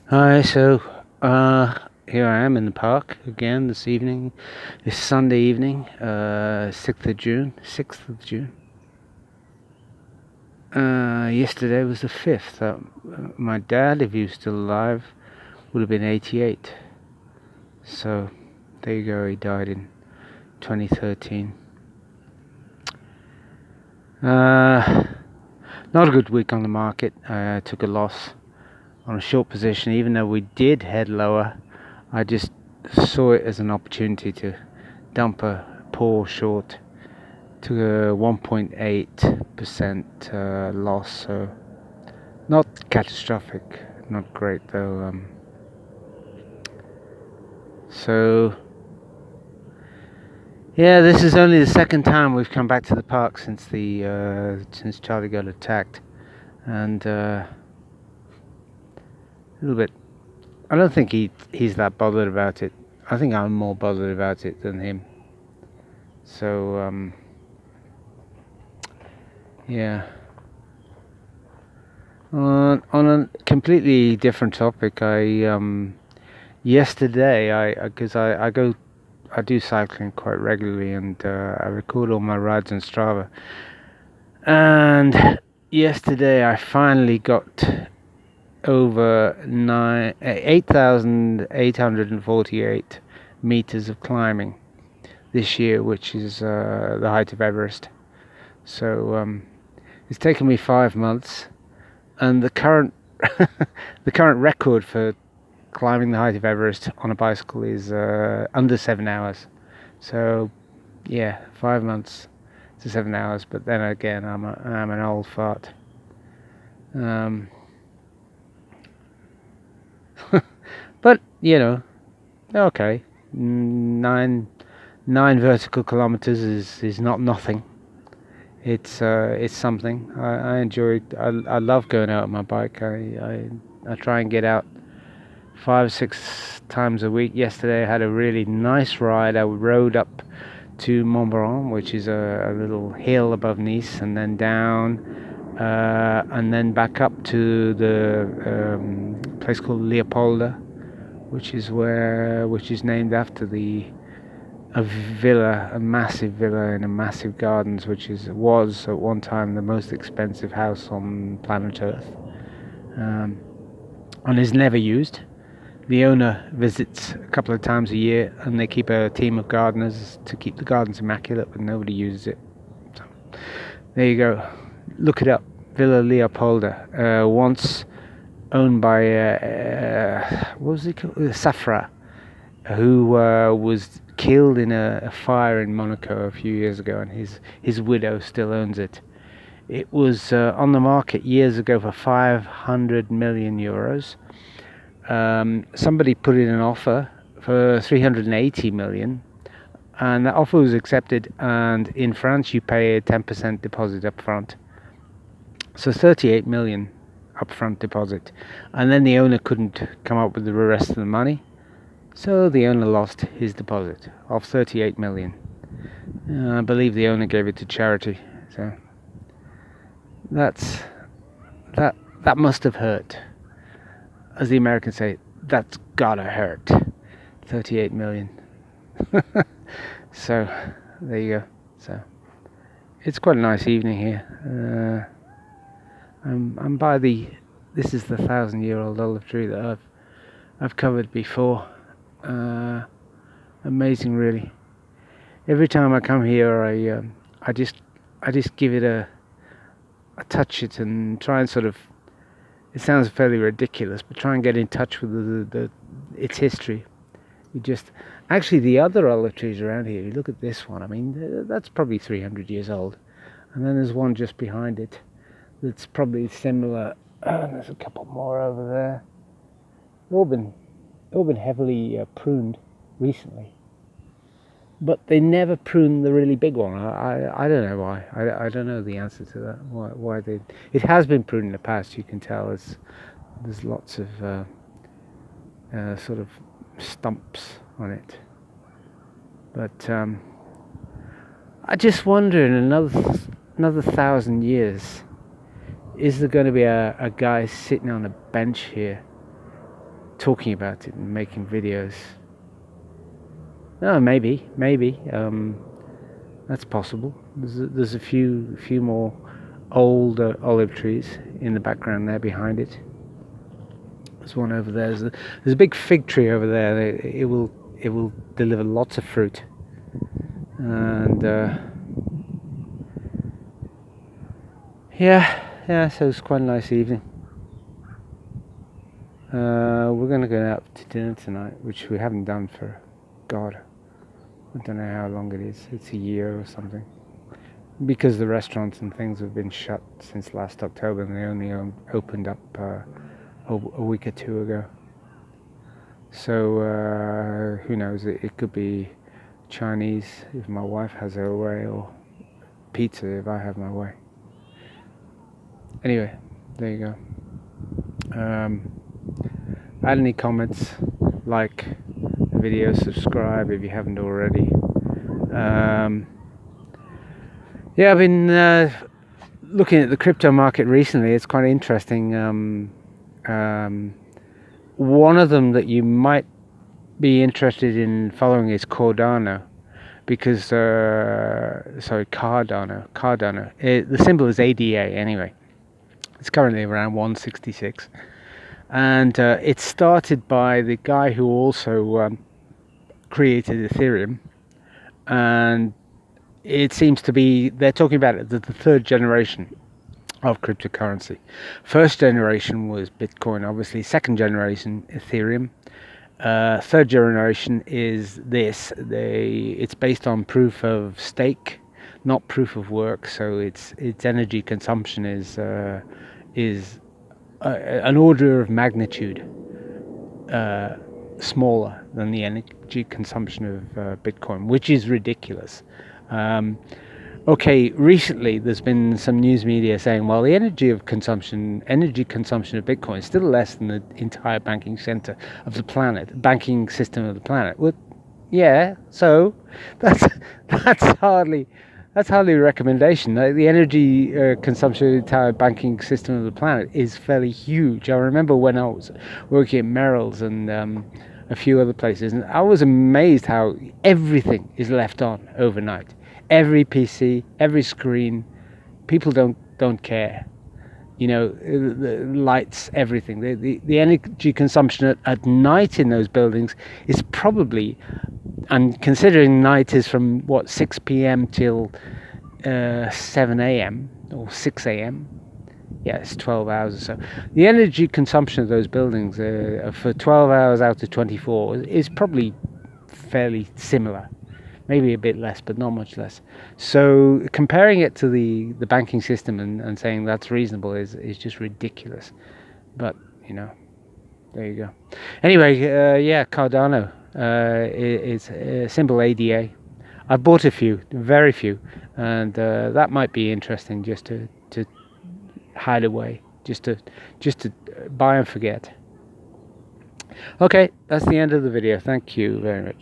Hi, here I am in the park again this evening. It's Sunday evening, 6th of June. 6th of June. Yesterday was the 5th. My dad, if he was still alive, would have been 88. So, there you go, he died in 2013. Not a good week on the market. I took a loss on a short position, even though we did head lower. I just saw it as an opportunity to dump a poor short to a 1.8% loss, so not catastrophic, not great though. So yeah, this is only the second time we've come back to the park since since Charlie got attacked, and a little bit. I don't think he's that bothered about it. I think I'm more bothered about it than him. So yeah. On a completely different topic, yesterday I do cycling quite regularly, and I record all my rides on Strava. And yesterday I finally got over 8,848 meters of climbing this year, which is the height of Everest. So it's taken me 5 months, and the current the current record for climbing the height of Everest on a bicycle is under 7 hours. So yeah, 5 months to 7 hours. But then again, I'm an old fart. But okay, nine vertical kilometers is not nothing. It's something. I enjoy it. I love going out on my bike. I try and get out 5 or 6 times a week. Yesterday I had a really nice ride. I rode up to Montbron, which is a little hill above Nice, and then down, and then back up to the place called Leopolda, which is named after a villa, a massive villa in a massive gardens, which was at one time the most expensive house on planet Earth, and is never used. The owner visits a couple of times a year, and they keep a team of gardeners to keep the gardens immaculate, but nobody uses it. So there you go. Look it up. Villa Leopolda. Once owned by what was it called? Safra, who was killed in a fire in Monaco a few years ago, and his widow still owns it. It was on the market years ago for 500 million euros. Somebody put in an offer for 380 million, and that offer was accepted. And in France, you pay a 10% deposit up front, so 38 million upfront deposit, and then the owner couldn't come up with the rest of the money, so the owner lost his deposit of 38 million. I believe the owner gave it to charity. So that must have hurt. As the Americans say, that's gotta hurt. 38 million. So there you go. So it's quite a nice evening here. I'm by this is the 1,000-year-old olive tree that I've covered before. Amazing, really. Every time I come here, I just give it I touch it and try and sort of. It sounds fairly ridiculous, but try and get in touch with its history. Actually, the other olive trees around here, you look at this one, I mean, that's probably 300 years old. And then there's one just behind it that's probably similar. There's a couple more over there. They've all been heavily pruned recently. But they never prune the really big one. I don't know why. I don't know the answer to that. Why they? It has been pruned in the past. You can tell there's lots of sort of stumps on it. But I just wonder, in another 1,000 years, is there going to be a guy sitting on a bench here talking about it and making videos. Oh, maybe. That's possible. There's a few more old olive trees in the background there behind it. There's one over there. There's a big fig tree over there. It will deliver lots of fruit. And yeah. So it's quite a nice evening. We're gonna go out to dinner tonight, which we haven't done for, God, I don't know how long it is. It's a year or something. Because the restaurants and things have been shut since last October, and they only opened up a week or two ago. So who knows? It could be Chinese if my wife has her way, or pizza if I have my way. Anyway, there you go. Add any comments, like the video, subscribe if you haven't already. Yeah, I've been looking at the crypto market recently. It's quite interesting. One of them that you might be interested in following is Cardano, because Cardano. The symbol is ADA anyway. It's currently around 166, and it's started by the guy who also created Ethereum, and it seems to be, they're talking about it, the third generation of cryptocurrency. First generation was Bitcoin, obviously. Second generation, Ethereum. Third generation is this. It's based on proof of stake, not proof of work. So its energy consumption is an order of magnitude smaller than the energy consumption of Bitcoin, which is ridiculous. Okay, recently there's been some news media saying, well, the energy consumption of Bitcoin is still less than the entire banking system of the planet. Well, yeah, so that's hardly a recommendation. The energy consumption of the entire banking system of the planet is fairly huge. I remember when I was working at Merrill's and a few other places, and I was amazed how everything is left on overnight. Every PC, every screen, people don't care. You know, the lights, everything. The energy consumption at night in those buildings is probably, and considering night is from 6 p.m. till 7 a.m. or 6 a.m. Yeah, it's 12 hours or so. The energy consumption of those buildings for 12 hours out of 24 is probably fairly similar. Maybe a bit less, but not much less. So comparing it to the banking system and saying that's reasonable is just ridiculous. But, you know, there you go. Anyway, Cardano is symbol ADA. I bought a few, very few, and that might be interesting just to hide away, just to buy and forget. Okay, that's the end of the video. Thank you very much.